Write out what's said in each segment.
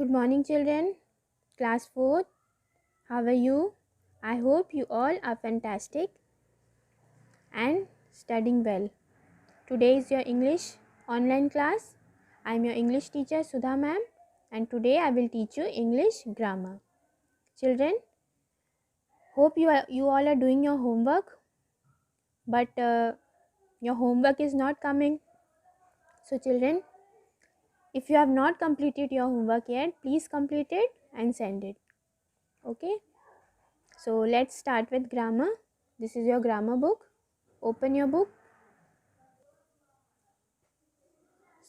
Good morning, children. Class 4. How are you? I hope you all are fantastic and studying well. Today is your English online class. I am your English teacher Sudha ma'am, and today I will teach you English grammar. Children, hope you all are doing your homework, but your homework is not coming. So children, if you have not completed your homework yet, please complete it and send it. Okay? So let's start with grammar. This is your grammar book. Open your book.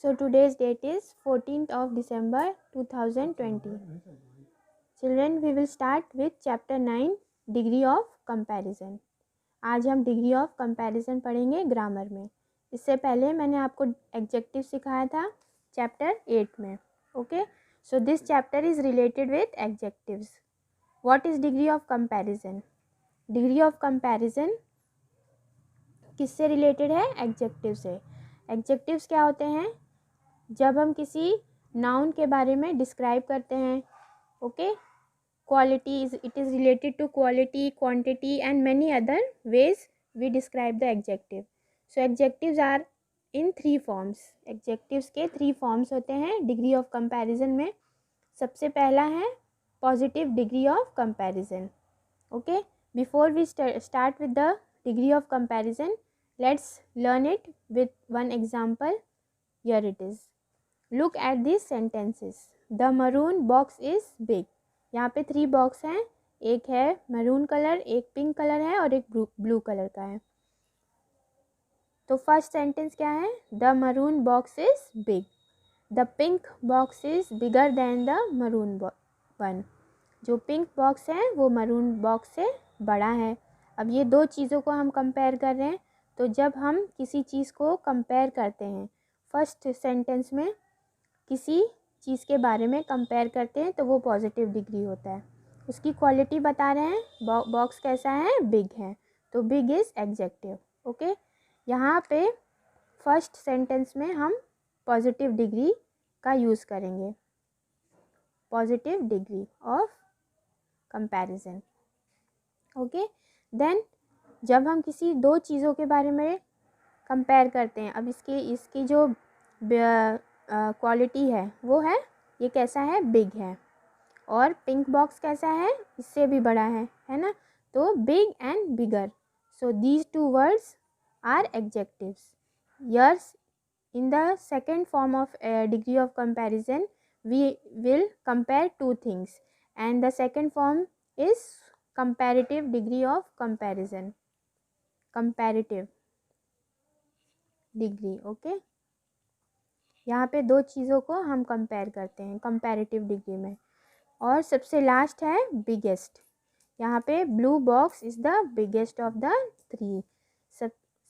So today's date is 14th of December 2020. Children, we will start with chapter 9, degree of comparison. आज हम degree of comparison पढ़ेंगे grammar में. इससे पहले मैंने आपको adjective सिखाया था चैप्टर 8 में. Okay, so this chapter is related with adjectives. What is degree of comparison? Degree of comparison किससे रिलेटेड है? एडजेक्टिव से. एडजेक्टिव्स क्या होते हैं? जब हम किसी नाउन के बारे में डिस्क्राइब करते हैं. Okay, quality it is related to quality, quantity and many other ways we describe the adjective. So adjectives are in 3 forms. Adjectives के 3 फॉर्म्स होते हैं डिग्री ऑफ कंपैरिजन में. सबसे पहला है positive degree of comparison. Okay, before we start with the degree of comparison, let's learn it with one example. Here it is. Look at these sentences. The maroon box is big. यहाँ पे 3 box हैं. एक है maroon colour, एक pink colour है और एक blue colour का है. तो फर्स्ट सेंटेंस क्या है? The maroon box is big. The pink box is bigger than the maroon one. जो पिंक बॉक्स है वो मरून बॉक्स से बड़ा है. अब ये 2 चीज़ों को हम कंपेयर कर रहे हैं. तो जब हम किसी चीज़ को कंपेयर करते हैं, फर्स्ट सेंटेंस में किसी चीज़ के बारे में कंपेयर करते हैं तो वो पॉजिटिव डिग्री होता है. उसकी क्वालिटी बता रहे हैं. बॉक्स कैसा है? बिग है. तो बिग इज़ एडजेक्टिव. ओके, यहाँ पे फर्स्ट सेंटेंस में हम पॉजिटिव डिग्री का यूज़ करेंगे. Positive degree of comparison. Okay, then जब हम किसी 2 चीज़ों के बारे में कंपेयर करते हैं, अब इसकी जो क्वालिटी है वो है, ये कैसा है? बिग है. और पिंक बॉक्स कैसा है? इससे भी बड़ा है ना. तो big and bigger. So these 2 words are adjectives. Yes in the second form of degree of comparison we will compare 2 things and the second form is comparative degree of comparison. comparative degree. Okay, यहाँ पे 2 चीज़ों को हम compare करते हैं comparative degree में. और सबसे लास्ट है बिगेस्ट. यहाँ पे blue box is the biggest of the 3.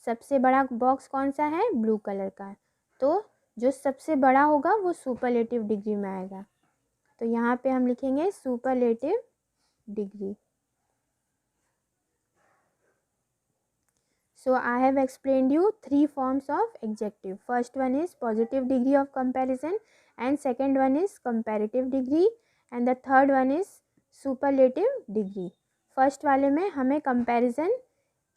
सबसे बड़ा बॉक्स कौन सा है? ब्लू कलर का. तो जो सबसे बड़ा होगा वो सुपरलेटिव डिग्री में आएगा. तो यहाँ पे हम लिखेंगे superlative degree. So I have explained you 3 forms of adjective. First one is positive degree of comparison and second one is comparative degree and the third one is superlative degree. First वाले में हमें comparison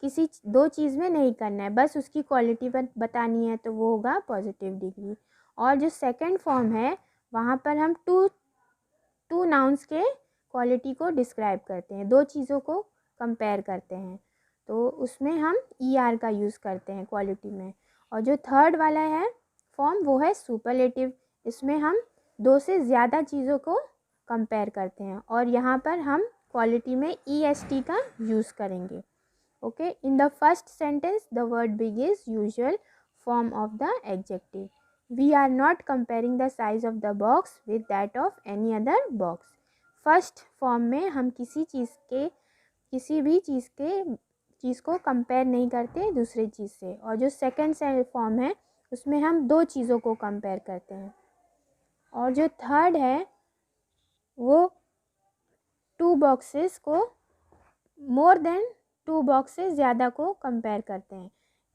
किसी 2 चीज़ में नहीं करना है, बस उसकी क्वालिटी बतानी है, तो वो होगा पॉजिटिव डिग्री. और जो सेकंड फॉर्म है वहाँ पर हम टू नाउन्स के क्वालिटी को डिस्क्राइब करते हैं, 2 चीज़ों को कंपेयर करते हैं, तो उसमें हम ER का यूज़ करते हैं क्वालिटी में. और जो थर्ड वाला है फॉर्म वो है सुपरलेटिव. इसमें हम 2 से ज़्यादा चीज़ों को कंपेयर करते हैं और यहाँ पर हम क्वालिटी में EST का यूज़ करेंगे. Okay, in the first sentence the word big is usual form of the adjective. We are not comparing the size of the box with that of any other box. First form में हम किसी भी चीज़ को compare नहीं करते दूसरे चीज़ से. और जो सेकंड फॉर्म है उसमें हम 2 चीज़ों को कंपेयर करते हैं. और जो थर्ड है वो 2 बॉक्सेस को मोर देन 2 बॉक्सेस ज़्यादा को कंपेयर करते हैं.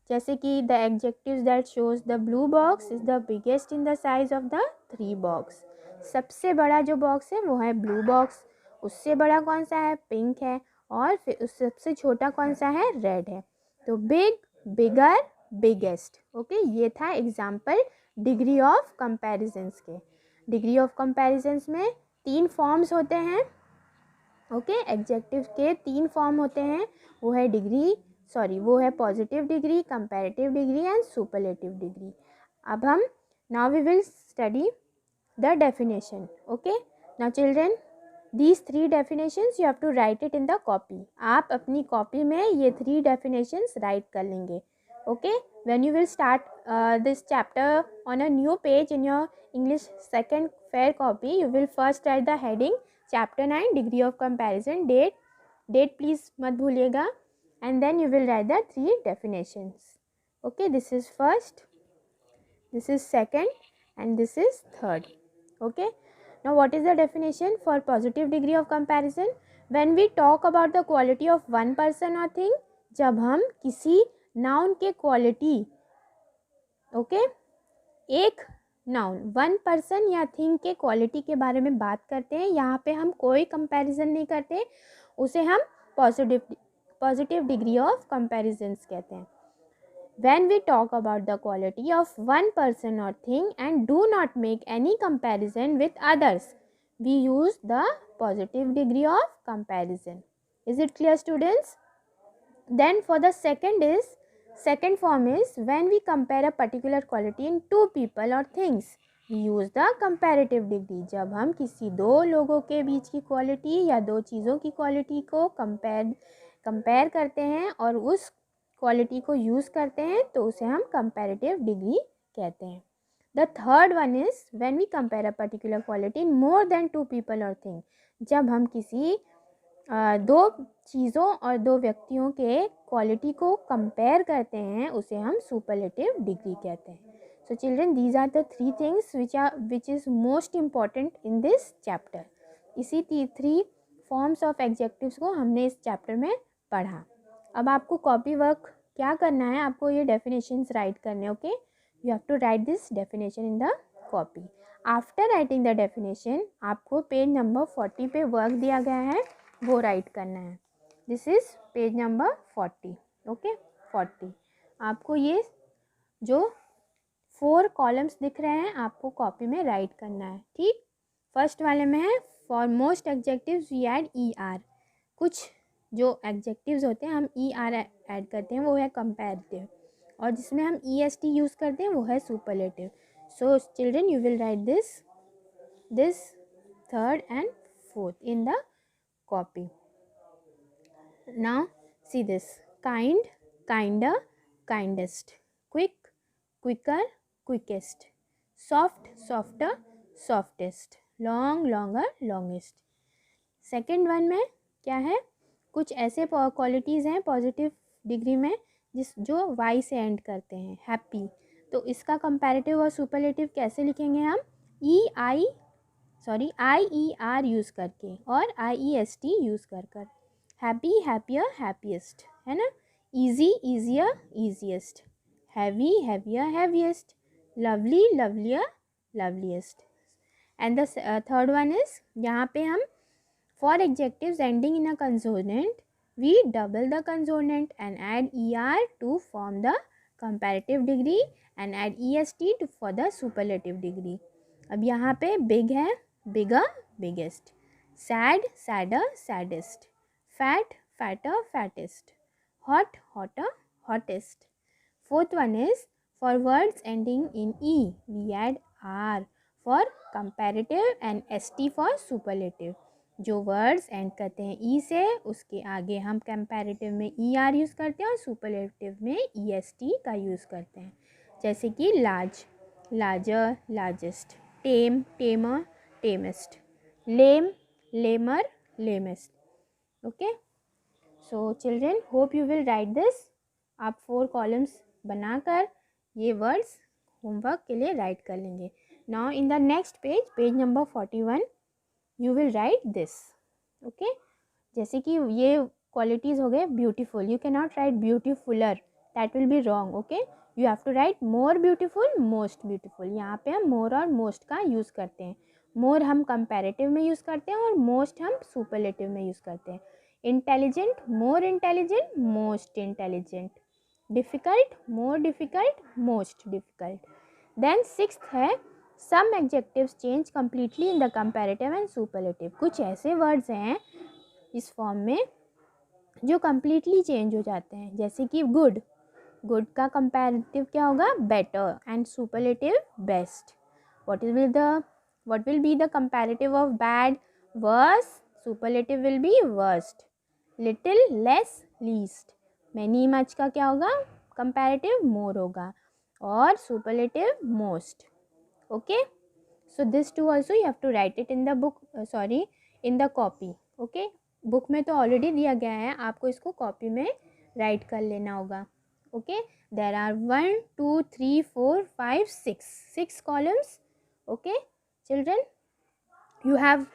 जैसे कि the adjectives that shows the blue box is the biggest in the size of the 3 box. सबसे बड़ा जो बॉक्स है वो है ब्लू बॉक्स, उससे बड़ा कौन सा है, पिंक है, और फिर उस सबसे छोटा कौन सा है, रेड है। तो बिग, बिगर, बिगेस्ट। ओके, ये था एग्जाम्पल डिग्री ऑफ कंपैरिजंस के। डिग्री ऑफ कंपैरिजंस में 3 फॉर्म्स होते हैं। ओके, एडजेक्टिव के 3 फॉर्म होते हैं, वो है वो है positive degree, comparative degree and superlative degree. अब हम now we will study the definition. Okay, now children, these 3 definitions you have to write it in the copy. आप अपनी कॉपी में ये 3 definitions write कर लेंगे. Okay, when you will start this chapter on a new page in your English second fair copy, you will first write the heading chapter 9 degree of comparison, date please मत भूलिएगा, and then you will write the 3 definitions. Okay, this is first, this is second, and this is third. Okay, now what is the definition for positive degree of comparison? When we talk about the quality of one person or thing, जब हम किसी noun के quality, okay, एक noun one person या thing के quality के बारे में बात करते हैं, यहाँ पे हम कोई कंपैरिजन नहीं करते, उसे हम पॉजिटिव डिग्री ऑफ कंपैरिजन्स कहते हैं. When we talk about the quality of one person or thing and do not make any comparison with others, we use the positive degree of comparison. Is it clear, students? Then for the second form is when we compare a particular quality in 2 people or things, we use the comparative degree. जब हम किसी 2 लोगों के बीच की quality या 2 चीज़ों की quality को कंपेयर करते हैं और उस क्वालिटी को यूज़ करते हैं तो उसे हम कंपैरेटिव डिग्री कहते हैं. The third one is when we compare a particular quality in more than 2 people और थिंग. जब हम किसी 2 चीज़ों और 2 व्यक्तियों के क्वालिटी को कंपेयर करते हैं उसे हम सुपरलेटिव डिग्री कहते हैं. So children, these are the 3 things which is most important in this chapter. इसी 3 फॉर्म्स ऑफ एडजेक्टिव्स को हमने इस चैप्टर में पढ़ा. अब आपको कॉपी वर्क क्या करना है, आपको ये डेफिनेशंस राइट करने. Okay, you have to write this definition in the copy. After writing the definition आपको पेज नंबर 40 पे वर्क दिया गया है, वो राइट करना है. This is page number 40. Okay, 40. आपको ये जो 4 कॉलम्स दिख रहे हैं आपको कॉपी में राइट करना है. ठीक, फर्स्ट वाले में है for most adjectives we add ER. कुछ जो एडजेक्टिव्स होते हैं हम ER ऐड करते हैं, वो है कंपैरेटिव, और जिसमें हम EST यूज़ करते हैं वो है superlative. So children, you will write this third and fourth in the copy. Now see this: kind, kinder, kindest, quick, quicker, quickest, soft, softer, softest, long, longer, longest. Second one में क्या है, कुछ ऐसे qualities हैं positive degree में जो Y से and करते हैं. हैप्पी, तो इसका कंपैरेटिव और सुपरलेटिव कैसे लिखेंगे हम? IER यूज़ करके और IEST यूज़ कर. हैप्पी, हैप्पियर, हैप्पीएस्ट, है ना. Easy, easier, easiest. Heavy, heavier, heaviest. Lovely, lovelier, loveliest. And the third one is, यहाँ पे हम for adjectives ending in a consonant we double the consonant and add ER to form the comparative degree and add EST for the superlative degree. अब यहाँ पे big है, bigger, biggest. sad, sadder, saddest. fat, fatter, fattest. hot, hotter, hottest. Fourth one is for words ending in E we add R for comparative and ST for superlative. जो words and करते हैं ई से उसके आगे हम comparative में ER use करते हैं और सुपरलेटिव में EST का यूज़ करते हैं. जैसे कि large, larger, largest. Tame, tamer, tamest. Lame, lamer, lamest. Okay, so children, hope you will write this. आप 4 कॉलम्स बनाकर ये वर्ड्स होमवर्क के लिए राइट कर लेंगे. Now in the next page number 41, you will write this. Okay, जैसे कि ये क्वालिटीज़ हो गए beautiful. You can not write beautifuler, that will be wrong. Okay, you have to write more beautiful, most beautiful. यहाँ पे हम मोर और most का यूज़ करते हैं. मोर हम कंपैरेटिव में यूज़ करते हैं और मोस्ट हम सुपरलेटिव में यूज़ करते हैं. Intelligent, more intelligent, most intelligent. Difficult, more difficult, most difficult. Then sixth है some adjectives change completely in the comparative and superlative. कुछ ऐसे वर्ड्स हैं इस फॉर्म में जो कम्प्लीटली चेंज हो जाते हैं, जैसे कि गुड. गुड का कंपैरेटिव क्या होगा? Better. And superlative best. what will be the comparative of bad? Worse. Superlative will be worst. Little, less, least. Many, much का क्या होगा? Comparative more होगा और superlative most. Okay, so this two also you have to write it in the book, in the copy. Okay, book में तो already दिया गया है, आपको इसको कॉपी में राइट कर लेना होगा. Okay, there are 1 2 3 4 5 6 columns. Okay children, you have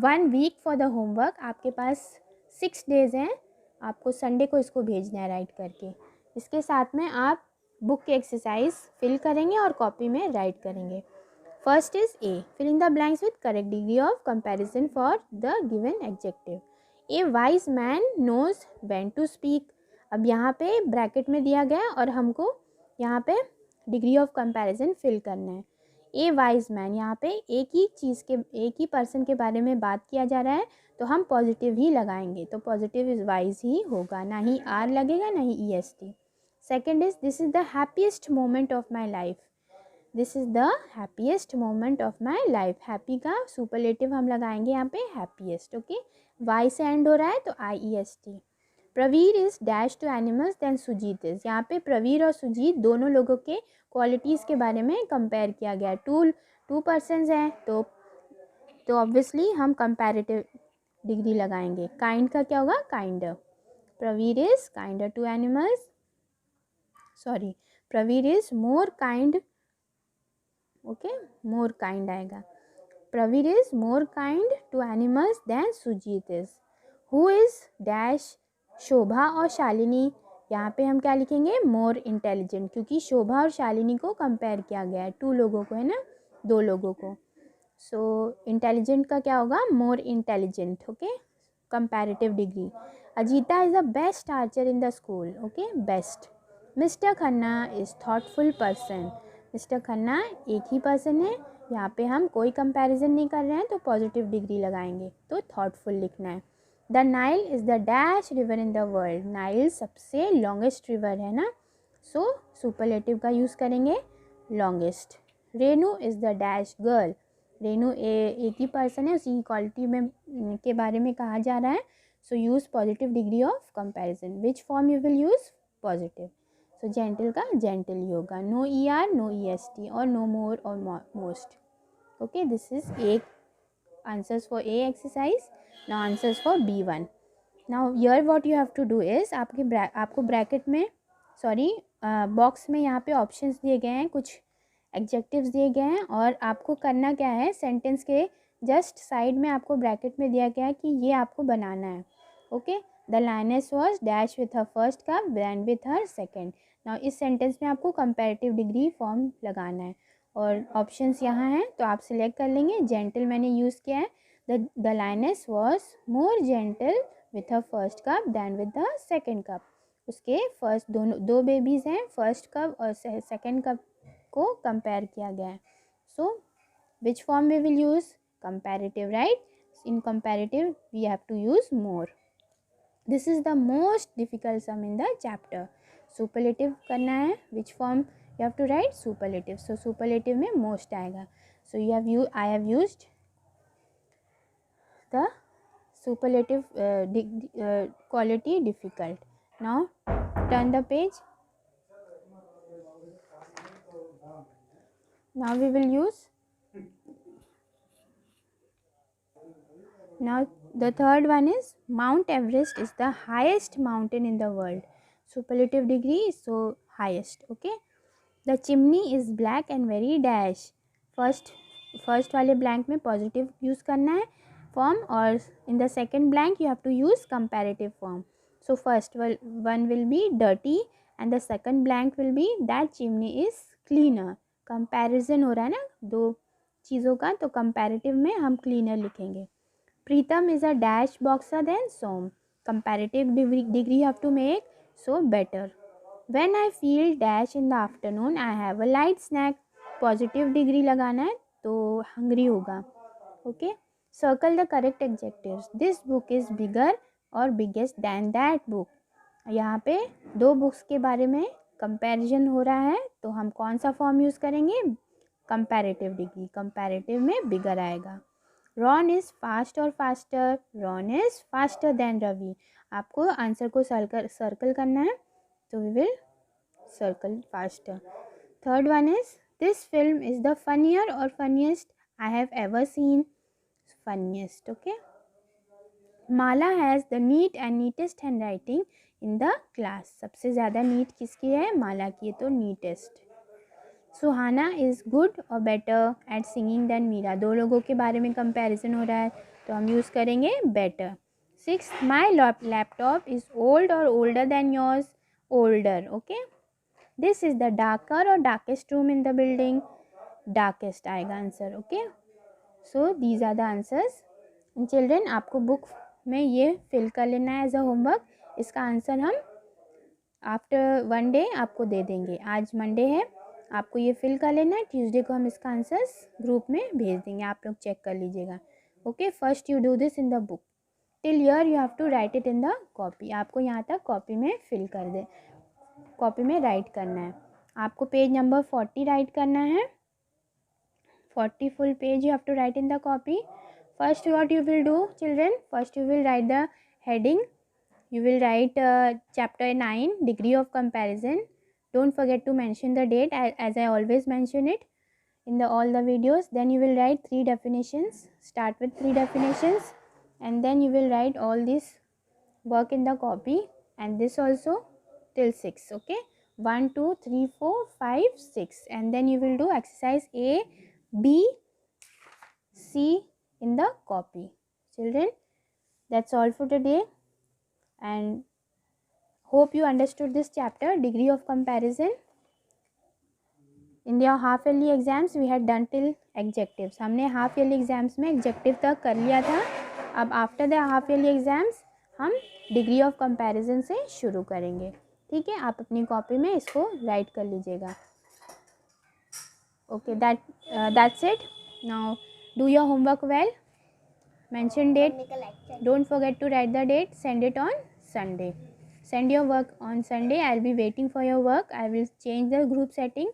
1 week for the homework. आपके पास 6 डेज हैं, आपको संडे को इसको भेजना है राइट करके. इसके साथ में आप बुक की एक्सरसाइज फिल करेंगे और कॉपी में राइट करेंगे. First is A, filling the blanks with correct degree of comparison for the given adjective. A wise man knows when to speak. अब यहाँ पे ब्रैकेट में दिया गया और हमको यहाँ पे डिग्री ऑफ कंपैरिजन फिल करना है. ए वाइज मैन, यहाँ पे एक ही पर्सन के बारे में बात किया जा रहा है, तो हम पॉजिटिव ही लगाएंगे. तो पॉजिटिव इज वाइज ही होगा, ना ही आर लगेगा ना ही E S T. Second is this is the happiest moment of my life. This is the happiest moment of my life. Happy का सुपरलेटिव हम लगाएंगे यहाँ पे हैप्पीएस्ट. ओके, वाई से एंड हो रहा है तो I E S T. Praveer is dash to animals than Sujeet is. यहाँ पे प्रवीर और सुजीत दोनों लोगों के क्वालिटीज़ के बारे में कंपेयर किया गया. टू पर्सनस हैं तो ऑब्वियसली हम कंपैरेटिव डिग्री लगाएंगे. काइंड का क्या होगा? Kinder. Praveer is kinder to animals. Praveer is more kind. Okay, more kind आएगा. Praveer is more kind to animals than Sujeet is. Who is dash Shobha और शालिनी. यहाँ पे हम क्या लिखेंगे? मोर इंटेलिजेंट, क्योंकि शोभा और शालिनी को कंपेयर किया गया है. 2 लोगों को है ना, 2 लोगों को. सो इंटेलिजेंट का क्या होगा? More intelligent. Okay, comparative degree. Ajita is the best Archer in the school. Okay, best. Mister Khanna is thoughtful person. Mister Khanna एक ही पर्सन है, यहाँ पे हम कोई कंपैरिजन नहीं कर रहे हैं तो पॉजिटिव डिग्री लगाएंगे, तो थॉटफुल लिखना है. The Nile is the dash river in the world. Nile सबसे लॉन्गेस्ट रिवर है ना, सो सुपरलेटिव का यूज़ करेंगे longest. Renu is the dash girl. Renu एक ही पर्सन है, उसी क्वालिटी में के बारे में कहा जा रहा है, so use positive degree of comparison. Which form you will use? Positive. So gentle का जेंटल ही होगा. No E R, no E S T और नो मोर और most. Okay, this is a answers for a exercise. Now answers for B1. Now here what you have to do is, आपको bracket में box में यहाँ पे options दिए गए हैं, कुछ एडजेक्टिव्स दिए गए हैं और आपको करना क्या है, सेंटेंस के जस्ट साइड में आपको ब्रैकेट में दिया गया है कि ये आपको बनाना है. Okay, the lioness was dash with her first cup then with her second. Now इस सेंटेंस में आपको कंपैरेटिव डिग्री फॉर्म लगाना है और ऑप्शंस यहाँ हैं तो आप सिलेक्ट कर लेंगे. जेंटल मैंने यूज़ किया है. The lioness was more gentle with her first cup then with the second cub. उसके फर्स्ट दो बेबीज़ हैं, फर्स्ट कप और सेकेंड कप को कंपेयर किया गया है. So which form we will use? Comparative, right? In comparative we have to use more. This is the most difficult sum in the chapter. Superlative करना है. Which form you have to write? Superlative. So superlative में most आएगा. So I have used the superlative quality difficult. Now turn the page. Now we will use. Now the third one is Mount Everest is the highest mountain in the world. Superlative degree is so highest. Okay. The chimney is black and very dash. First वाले blank में positive use करना है form और in the second blank you have to use comparative form. So first one will be dirty and the second blank will be that chimney is cleaner. Comparison हो रहा है ना, दो चीज़ों का, तो कंपैरेटिव में हम क्लीनर लिखेंगे. Pritam is a dash boxer than Som. Comparative degree have to make, so better. When I feel dash in the afternoon, I have a light snack. Positive degree लगाना है तो हंग्री होगा. Okay. Circle the correct adjectives. This book is bigger और biggest then that book. यहाँ पे दो books के बारे में कंपैरिजन हो रहा है, तो हम कौन सा फॉर्म यूज़ करेंगे? Comparative degree. कंपैरेटिव में बिगर आएगा. रॉन इज़ फास्ट और faster. Ron is faster than Ravi. आपको आंसर को सर्कल करना है, so we will circle faster. Third one is, this film is the funnier or funniest I have ever seen. Funniest. Okay. Mala has the neat and neatest handwriting in the class. सबसे ज़्यादा neat किसकी है? माला की है, तो neatest. Suhana is good और better at singing than Meera. दो लोगों के बारे में कंपैरिजन हो रहा है, तो हम यूज़ करेंगे better. 6. My laptop is old और older than yours. older. Okay. This is the darker or darkest room in the building. Darkest आएगा answer. Okay. So these are the answers. And children, आपको book में ये fill कर लेना है as a homework. इसका answer हम after 1 day आपको दे देंगे. आज मंडे है, आपको ये फिल कर लेना है. ट्यूसडे को हम इसका आंसर्स ग्रुप में भेज देंगे, आप लोग चेक कर लीजिएगा. Okay. First you do this in the book. Till here you have to write it in the copy. आपको यहाँ तक कॉपी में फिल कर दे, कॉपी में राइट करना है. आपको पेज नंबर 40 राइट करना है. 40 full page you have to write in the copy. First what you will do children? First you will write the heading. You will write chapter 9 degree of comparison. Don't forget to mention the date as I always mention it in all the videos. Then you will write 3 definitions. Start with 3 definitions and then you will write all this work in the copy, and this also till 6. Okay, 1 2 3 4 5 6, and then you will do exercise A, B, C in the copy. Children, that's all for today. And hope you understood this chapter, degree of comparison. In your half yearly exams we had done till adjectives. हमने half yearly exams में adjective तक कर लिया था. अब after the half yearly exams हम degree of comparison से शुरू करेंगे. ठीक है, आप अपनी कॉपी में इसको राइट कर लीजिएगा. Okay, that's it. Now do your homework well. Mention date. Don't forget to write the date. Send it on Sunday. Send your work on Sunday. I'll be waiting for your work. I will change the group setting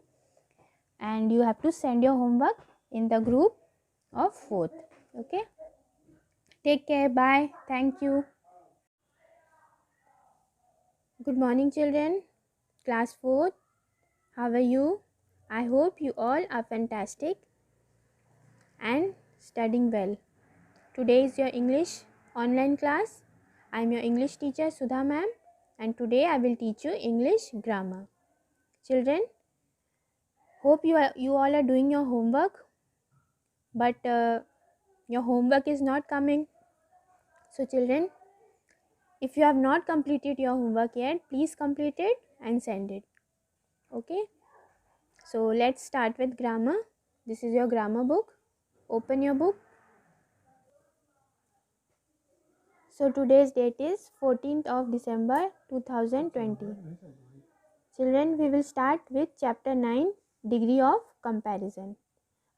and you have to send your homework in the group of 4th. Okay, take care. Bye. Thank you. Good morning children. Class 4th. How are you? I hope you all are fantastic and studying well. Today is your English online class. I am your English teacher Sudha ma'am, and today I will teach you English grammar. Children, hope you all are doing your homework, but your homework is not coming. So children, if you have not completed your homework yet, please complete it and send it. Okay, so let's start with grammar. This is your grammar book. Open your book. So today's date is 14th of December 2020. Children, we will start with chapter 9 degree of comparison.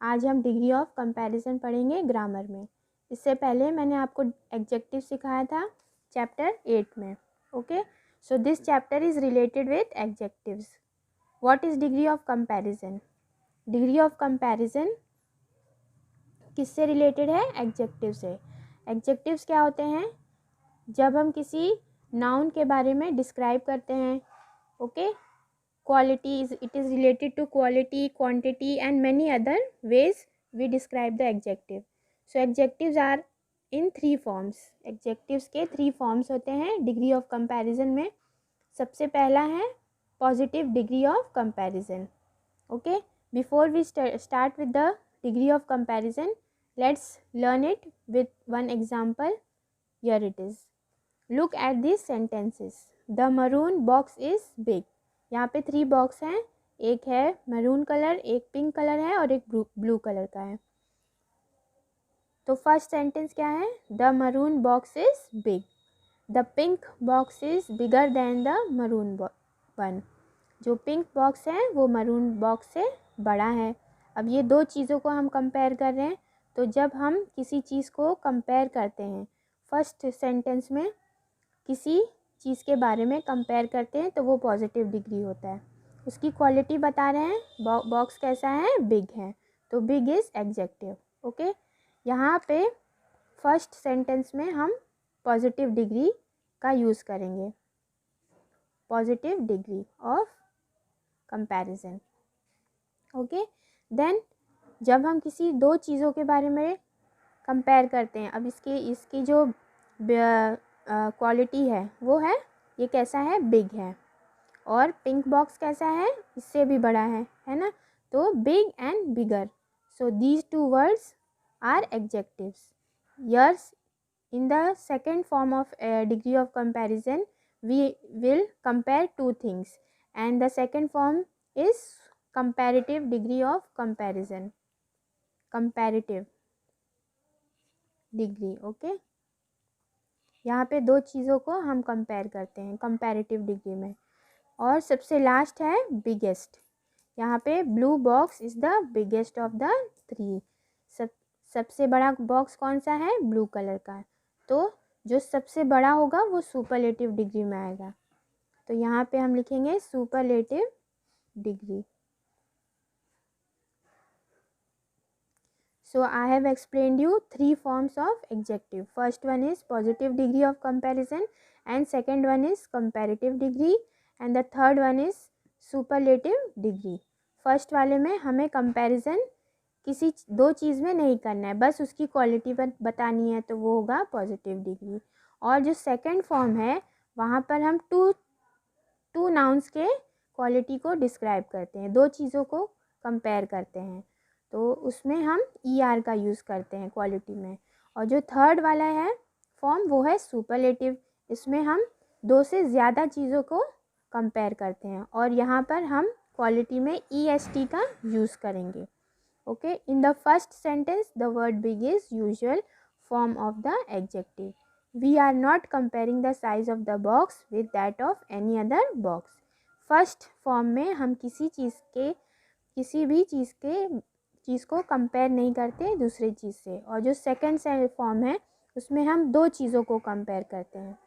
आज हम degree of comparison पढ़ेंगे grammar में. इससे पहले मैंने आपको adjective सिखाया था चैप्टर 8 में. Okay, so this chapter is related with adjectives. What is degree of comparison? Degree of comparison किससे रिलेटेड है? एडजेक्टिव से. एडजेक्टिव्स क्या होते हैं? जब हम किसी नाउन के बारे में डिस्क्राइब करते हैं. Okay, quality it is related to quality, quantity and many other ways we describe the adjective. So adjectives are in 3 forms. Adjectives के 3 फॉर्म्स होते हैं डिग्री ऑफ कंपैरिजन में. सबसे पहला है positive degree of comparison. Okay, before we start with the degree of comparison, let's learn it with one example. Here it is. Look at these sentences. The maroon box is big. यहाँ पे 3 box हैं. एक है maroon colour, एक pink colour है और एक blue colour का है. तो फर्स्ट सेंटेंस क्या है, the maroon box is big, the pink box is bigger than the maroon one. जो पिंक बॉक्स है वो मरून बॉक्स से बड़ा है। अब ये दो चीज़ों को हम कंपेयर कर रहे हैं, तो जब हम किसी चीज़ को कंपेयर करते हैं फर्स्ट सेंटेंस में, किसी चीज़ के बारे में कंपेयर करते हैं तो वो पॉजिटिव डिग्री होता है। उसकी क्वालिटी बता रहे हैं, बॉक्स कैसा है, बिग है, तो बिग इज़ एडजेक्टिव। ओके, यहाँ पे फर्स्ट सेंटेंस में हम पॉजिटिव डिग्री का यूज़ करेंगे, positive degree of comparison. Okay, then जब हम किसी दो चीज़ों के बारे में कंपेयर करते हैं, अब इसकी जो क्वालिटी है वो है, ये कैसा है, बिग है, और पिंक बॉक्स कैसा है, इससे भी बड़ा है ना, तो big and bigger, so these two words are adjectives. Years in the second form of degree of comparison we will compare two things, and the second form is comparative degree of comparison, comparative degree। Okay, यहाँ पे दो चीज़ों को हम compare करते हैं comparative degree में। और सबसे लास्ट है बिगेस्ट, यहाँ पे blue box is the biggest of the three. सबसे बड़ा बॉक्स कौन सा है, ब्लू कलर का, तो जो सबसे बड़ा होगा वो सुपरलेटिव डिग्री में आएगा, तो यहाँ पे हम लिखेंगे superlative degree. So I have explained you three forms of adjective. First one is positive degree of comparison, and second one is comparative degree, and the third one is superlative degree. First वाले में हमें comparison किसी दो चीज़ में नहीं करना है, बस उसकी क्वालिटी बतानी है, तो वो होगा पॉजिटिव डिग्री। और जो सेकंड फॉर्म है वहाँ पर हम टू नाउन्स के क्वालिटी को डिस्क्राइब करते हैं, दो चीज़ों को कंपेयर करते हैं, तो उसमें हम ER का यूज़ करते हैं क्वालिटी में। और जो थर्ड वाला है फॉर्म वो है सुपरलेटिव, इसमें हम दो से ज़्यादा चीज़ों को कंपेयर करते हैं, और यहाँ पर हम क्वालिटी में EST का यूज़ करेंगे। Okay, in the first sentence the word big is usual form of the adjective. We are not comparing the size of the box with that of any other box. First form में हम किसी भी चीज़ को compare नहीं करते दूसरे चीज़ से, और जो सेकंड फॉर्म है उसमें हम दो चीज़ों को कंपेयर करते हैं,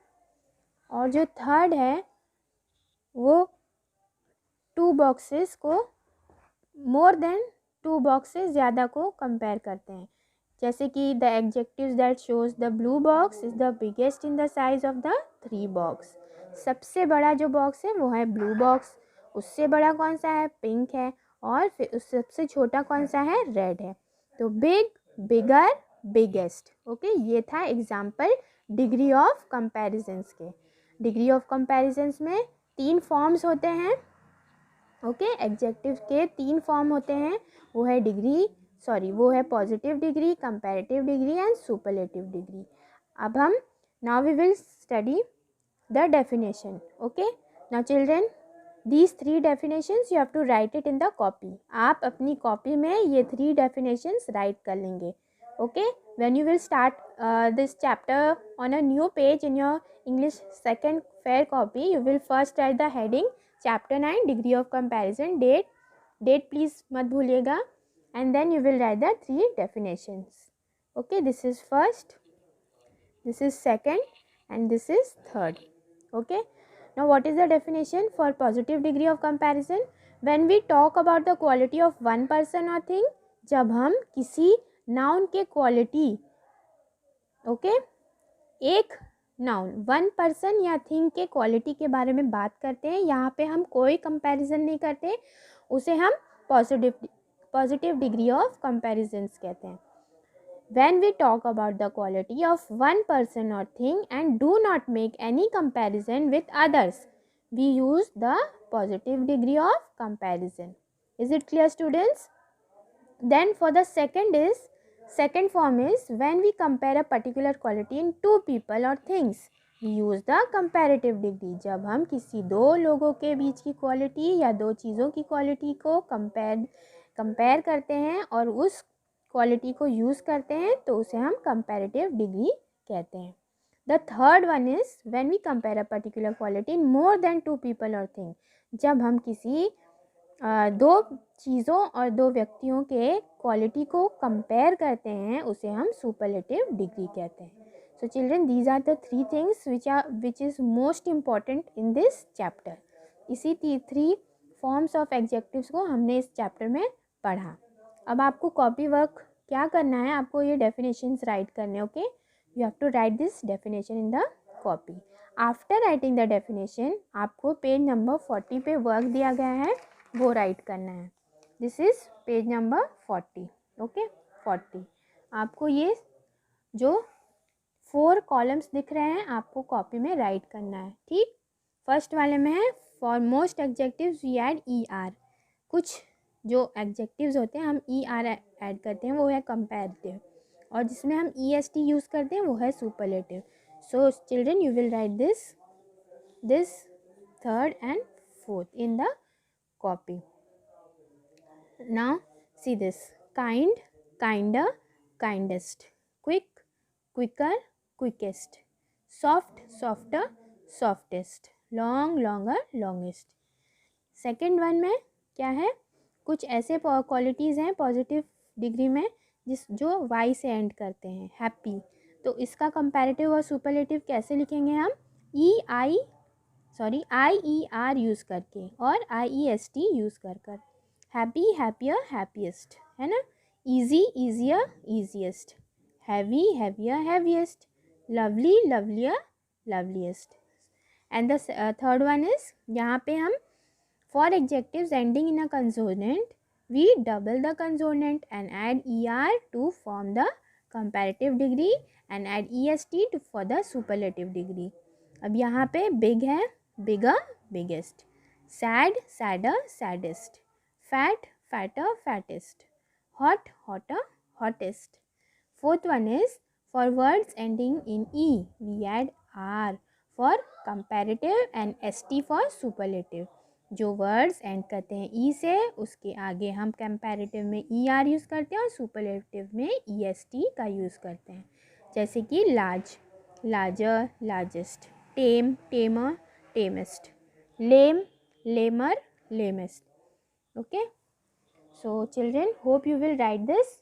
और जो थर्ड है वो टू बॉक्सेस को, मोर देन टू बॉक्सेस ज़्यादा को कंपेयर करते हैं, जैसे कि the adjectives that shows the blue box is the biggest in the size of the three box. सबसे बड़ा जो बॉक्स है वो है ब्लू बॉक्स, उससे बड़ा कौन सा है, पिंक है, और फिर उस सबसे छोटा कौन सा है, रेड है। तो बिग, बिगर, बिगेस्ट। ओके, ये था एग्जाम्पल डिग्री ऑफ कंपैरिजंस के। डिग्री ऑफ कंपैरिजंस में तीन फॉर्म्स होते हैं। ओके, एडजेक्टिव के तीन फॉर्म होते हैं, वो है positive degree, comparative degree and superlative degree. अब हम now we will study the definition. Okay, now children, these three definitions you have to write it in the copy. आप अपनी कॉपी में ये three definitions write कर लेंगे। Okay, when you will start this chapter on a new page in your English second fair copy, you will first write the heading chapter 9 degree of comparison, date please मत भूलिएगा, and then you will write the three definitions. Okay, this is first, this is second, and this is third. Okay, now what is the definition for positive degree of comparison? When we talk about the quality of one person or thing, जब हम किसी noun के quality, okay, एक noun one person या thing के quality के बारे में बात करते हैं, यहाँ पे हम कोई comparison नहीं करते, उसे हम positive degree of comparisons कहते हैं। When we talk about the quality of one person or thing and do not make any comparison with others, we use the positive degree of comparison. Is it clear, students? Then for the second form is when we compare a particular quality in two people or things, we use the comparative degree. जब हम किसी दो लोगों के बीच की quality या दो चीज़ों की क्वालिटी को कंपेयर करते हैं और उस क्वालिटी को यूज़ करते हैं तो उसे हम कंपैरेटिव डिग्री कहते हैं. The third one is when we compare a particular quality in more than 2 people और थिंग. जब हम किसी दो चीज़ों और दो व्यक्तियों के क्वालिटी को कंपेयर करते हैं उसे हम सुपरलेटिव डिग्री कहते हैं. So children, these are the 3 things which is most important in this chapter. इसी 3 फॉर्म्स ऑफ एडजेक्टिव्स को हमने इस चैप्टर में पढ़ा. अब आपको कॉपी वर्क क्या करना है, आपको ये डेफिनेशंस राइट करने. Okay, you have to write this definition in the copy. After writing the definition आपको पेज नंबर 40 पे वर्क दिया गया है, वो राइट करना है. This is page number 40. Okay, 40. आपको ये जो 4 कॉलम्स दिख रहे हैं आपको कॉपी में राइट करना है. ठीक, फर्स्ट वाले में है for most adjectives we add ER. कुछ जो एडजेक्टिव्स होते हैं हम ER ऐड करते हैं, वो है कंपैरेटिव. और जिसमें हम EST यूज़ करते हैं वो है superlative. So children, you will write this third and fourth in the copy. Now see this: kind, kinder, kindest; quick, quicker, quickest; soft, softer, softest; long, longer, longest. Second one में क्या है, कुछ ऐसे qualities हैं positive degree में जो Y से and करते हैं. हैप्पी, तो इसका कंपैरेटिव और सुपरलेटिव कैसे लिखेंगे हम? IER यूज़ करके और IEST यूज़ कर. हैप्पी, हैप्पियर, हैप्पीएस्ट, है ना. Easy, easier, easiest. Heavy, heavier, heaviest. Lovely, lovelier, loveliest. And the third one is, यहाँ पे हम for adjectives ending in a consonant we double the consonant and add ER to form the comparative degree and add EST for the superlative degree. अब यहाँ पे big है, bigger, biggest. sad, sadder, saddest. fat, fatter, fattest. hot, hotter, hottest. Fourth one is for words ending in E we add R for comparative and ST for superlative. जो words and करते हैं ई से उसके आगे हम comparative में ER use करते हैं और सुपरलेटिव में EST का यूज़ करते हैं. जैसे कि large, larger, largest. Tame, tamer, tamest. Lame, lamer, lamest. Okay, so children, hope you will write this.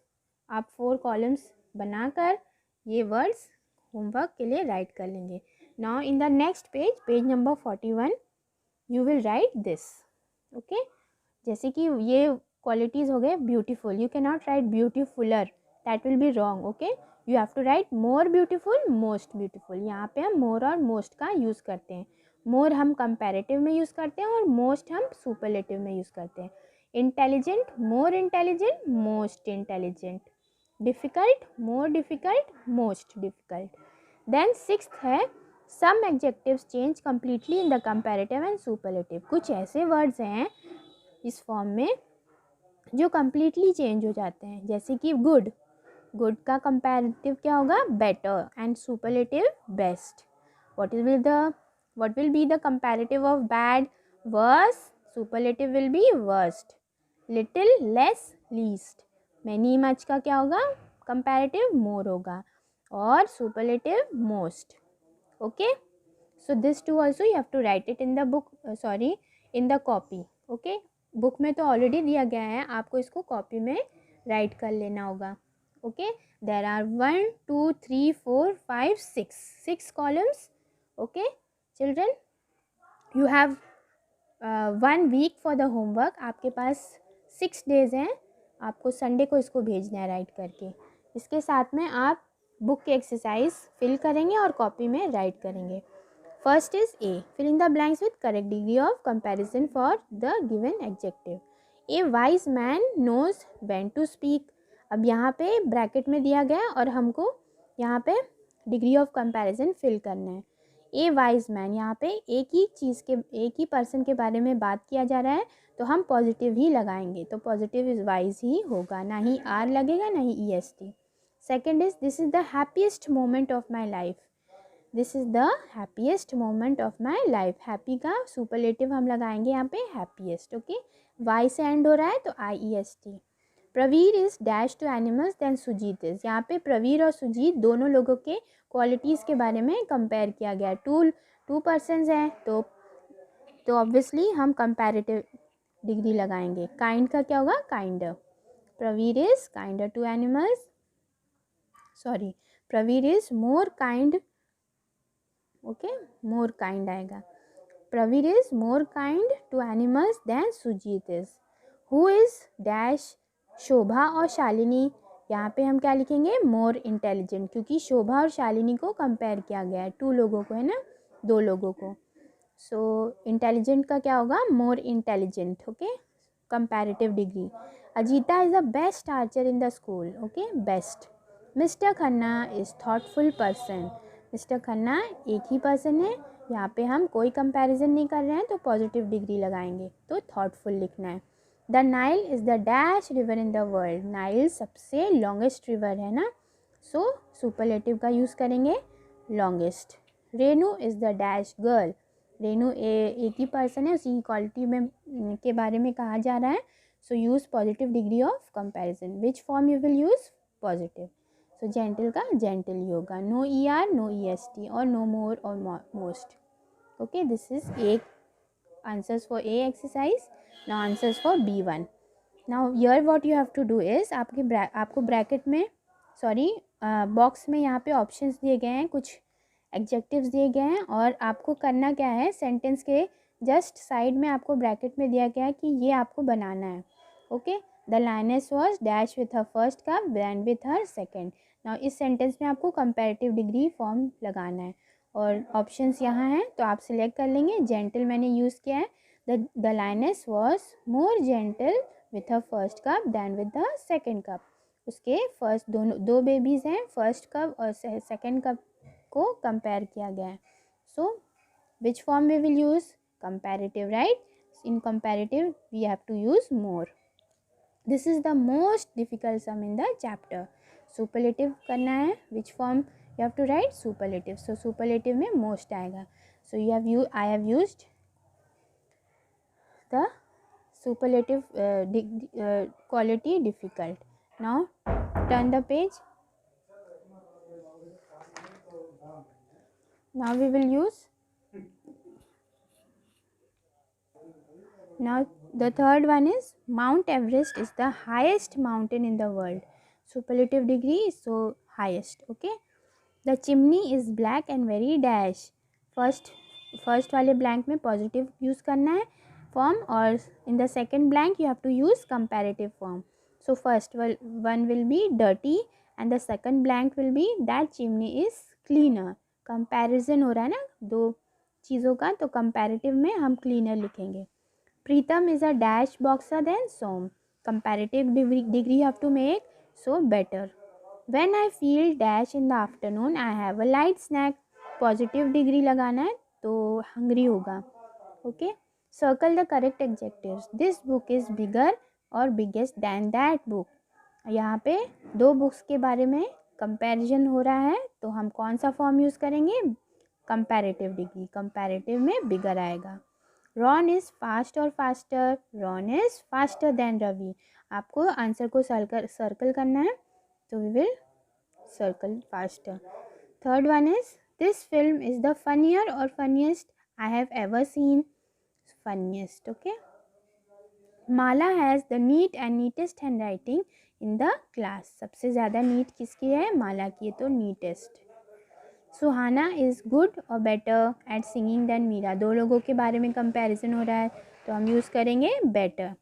आप 4 कॉलम्स बनाकर ये वर्ड्स होमवर्क के लिए राइट कर लेंगे. Now in the next page, page number 41, you will write this. Okay, जैसे कि ये क्वालिटीज़ हो गए beautiful. You can not write beautifuler, that will be wrong. Okay, you have to write more beautiful, most beautiful. यहाँ पे हम मोर और most का यूज़ करते हैं. मोर हम कंपैरेटिव में यूज़ करते हैं और मोस्ट हम सुपरलेटिव में यूज़ करते हैं. Intelligent, more intelligent, most intelligent. Difficult, more difficult, most difficult. Then sixth है some adjectives change completely in the comparative and superlative. कुछ ऐसे वर्ड्स हैं इस फॉर्म में जो कम्प्लीटली चेंज हो जाते हैं. जैसे कि गुड, गुड का कंपैरेटिव क्या होगा? Better. And superlative best. What will be the comparative of bad? Worse. Superlative will be worst. Little, less, least. Many, much का क्या होगा? कंपैरेटिव मोर होगा और superlative most. Okay, so this too also you have to write it in the book, in the copy. Okay, book में तो already दिया गया है, आपको इसको कॉपी में राइट कर लेना होगा. Okay, there are 1 2 3 4 5 6 columns. Okay children, you have 1 week for the homework. आपके पास 6 डेज़ हैं, आपको संडे को इसको भेजना है राइट करके. इसके साथ में आप बुक की एक्सरसाइज फिल करेंगे और कॉपी में राइट करेंगे. First is A, filling the blanks with correct degree of comparison for the given adjective. A wise man knows when to speak. अब यहाँ पे ब्रैकेट में दिया गया और हमको यहाँ पे डिग्री ऑफ कंपैरिजन फिल करना है. ए वाइज मैन, यहाँ पे एक ही पर्सन के बारे में बात किया जा रहा है तो हम पॉजिटिव ही लगाएंगे. तो पॉजिटिव इज वाइज ही होगा, ना ही आर लगेगा ना ही EST. Second is this is the happiest moment of my life. This is the happiest moment of my life. Happy का superlative हम लगाएंगे यहाँ पे happiest. ओके, Y से end हो रहा है तो IEST. Praveer is dash to animals than Sujeet is. यहाँ पे प्रवीर और सुजीत दोनों लोगों के क्वालिटीज़ के बारे में कंपेयर किया गया। टू पर्सन्स हैं तो ऑब्वियसली हम कंपैरेटिव डिग्री लगाएंगे। काइंड का क्या होगा? Kinder. Praveer is kinder to animals, sorry, Praveer is more kind, okay, more kind आएगा। Praveer is more kind to animals than Sujeet is. Who is dash Shobha और शालिनी। यहाँ पे हम क्या लिखेंगे? मोर इंटेलिजेंट, क्योंकि शोभा और शालिनी को कंपेयर किया गया है, टू लोगों को, है ना, दो लोगों को। सो इंटेलिजेंट का क्या होगा? More intelligent, okay, comparative degree. Ajita is the best Archer in the school, okay, best. Mister Khanna is thoughtful person. Mister Khanna एक ही पर्सन है, यहाँ पे हम कोई कंपैरिजन नहीं कर रहे हैं तो पॉजिटिव डिग्री लगाएंगे, तो थॉटफुल लिखना है। The Nile is the dash river in the world. Nile सबसे लॉन्गेस्ट रिवर है ना, सो सुपरलेटिव का यूज़ करेंगे, longest. Renu is the dash girl. Renu एक ही पर्सन है, उसी क्वालिटी में के बारे में कहा जा रहा है, so use positive degree of comparison. Which form you will use? Positive. So gentle का जेंटल ही होगा, नो ER नो EST और नो मोर और most. Okay, this is A answers for A exercise. Now answers for B1. Now here what you have to do is आपको bracket में, sorry, box में यहाँ पे options दिए गए हैं, कुछ एडजेक्टिव्स दिए गए हैं, और आपको करना क्या है, सेंटेंस के जस्ट साइड में आपको ब्रैकेट में दिया गया है कि ये आपको बनाना है। Okay, the lioness was dash with her first cup then with her second. Now इस सेंटेंस में आपको कंपैरेटिव डिग्री फॉर्म लगाना है, और ऑप्शंस यहाँ हैं तो आप सिलेक्ट कर लेंगे। जेंटल मैंने यूज़ किया है, the lioness was more gentle with her first cup then with the second cub. उसके फर्स्ट दो बेबीज़ हैं, फर्स्ट कप और सेकेंड कप को कंपेयर किया गया है। So which form we will use? Comparative, right? In comparative we have to use more. This is the most difficult sum in the chapter. Superlative करना है, which form you have to write? Superlative. So superlative में most आएगा। So I have used the superlative quality difficult. Now turn the page. Now we will use, now the third one is Mount Everest is the highest mountain in the world. Superlative degree is so highest. Okay, the chimney is black and very dash. first वाले blank में positive use करना है form, और in the second blank you have to use comparative form. So first one will be dirty and the second blank will be that chimney is cleaner. Comparison हो रहा है ना दो चीज़ों का, तो comparative में हम cleaner लिखेंगे. प्रीतम is a dash boxer than Som. Comparative degree you have to make, so better. When I feel dash in the afternoon I have a light snack. Positive degree लगाना है तो hungry होगा. Okay. Circle the correct adjectives. This book is bigger और biggest than that book. यहाँ पे दो books के बारे में कंपैरिजन हो रहा है, तो हम कौन सा फॉर्म यूज़ करेंगे? Comparative degree. कंपैरेटिव में बिगर आएगा। रॉन इज़ फास्ट और faster. Ron is faster than Ravi. आपको आंसर को सर्कल करना है, तो we will circle faster. Third one is this film is the funnier और funniest I have ever seen. funniest. Okay, Mala has the neat and neatest hand writing in the class. सबसे ज़्यादा neat किसकी है? माला की है, तो नीटेस्ट. सुहाना इज़ गुड और better at singing than Meera. दो लोगों के बारे में कंपैरिजन हो रहा है, तो हम यूज़ करेंगे better.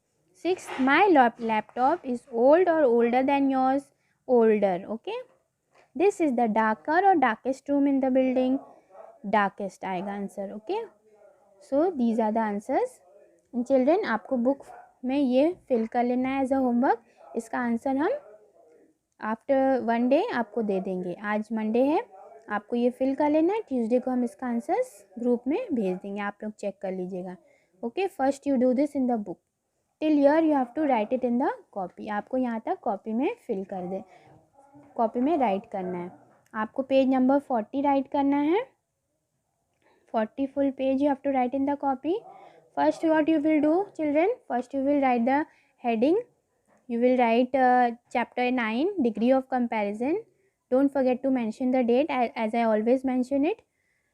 6 my laptop is old और older than yours. Older. Okay, this is the darker और darkest room in the building. Darkest आएगा answer. Okay, so these are the answers. Children, आपको बुक में ये फिल कर लेना है एज अ होमवर्क. इसका आंसर हम आफ्टर 1 डे आपको दे देंगे. आज मंडे है, आपको ये फिल कर लेना है. ट्यूसडे को हम इसका आंसर्स ग्रुप में भेज देंगे, आप लोग चेक कर लीजिएगा. Okay, first you do this in the book. Till here you have to write it in the copy. आपको यहाँ तक कॉपी में फिल कर दे, कॉपी में राइट करना है. आपको पेज नंबर 40 राइट करना है. 40 full page you have to write in the copy. First what you will do, children, first you will write the heading you will write chapter 9 degree of comparison. Don't forget to mention the date as I always mention it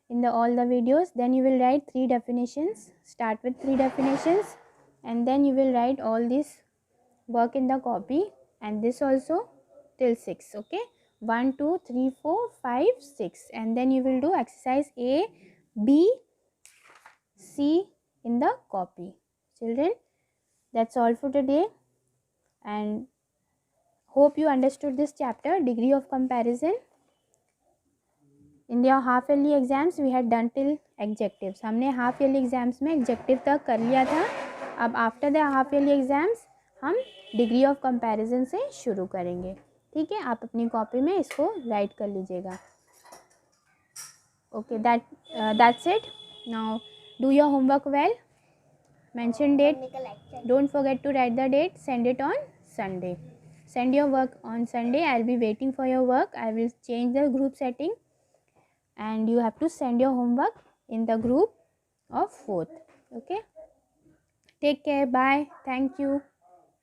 in all the videos. Then you will write 3 definitions, start with 3 definitions, and then you will write all this work in the copy, and this also till 6. Okay, 1 2 3 4 5 6, and then you will do exercise A, B, C in the copy. Children, that's all for today, and hope you understood this chapter, degree of comparison. In your half yearly exams we had done till adjectives. हमने half yearly exams में adjective तक कर लिया था. अब after the half yearly exams हम degree of comparison से शुरू करेंगे. ठीक है, आप अपनी कॉपी में इसको राइट कर लीजिएगा. Okay, that's it. Now do your homework well. Mention date. Don't forget to write the date. Send it on Sunday. Send your work on Sunday. I'll be waiting for your work. I will change the group setting, and you have to send your homework in the group of 4th. Okay, take care. Bye. Thank you.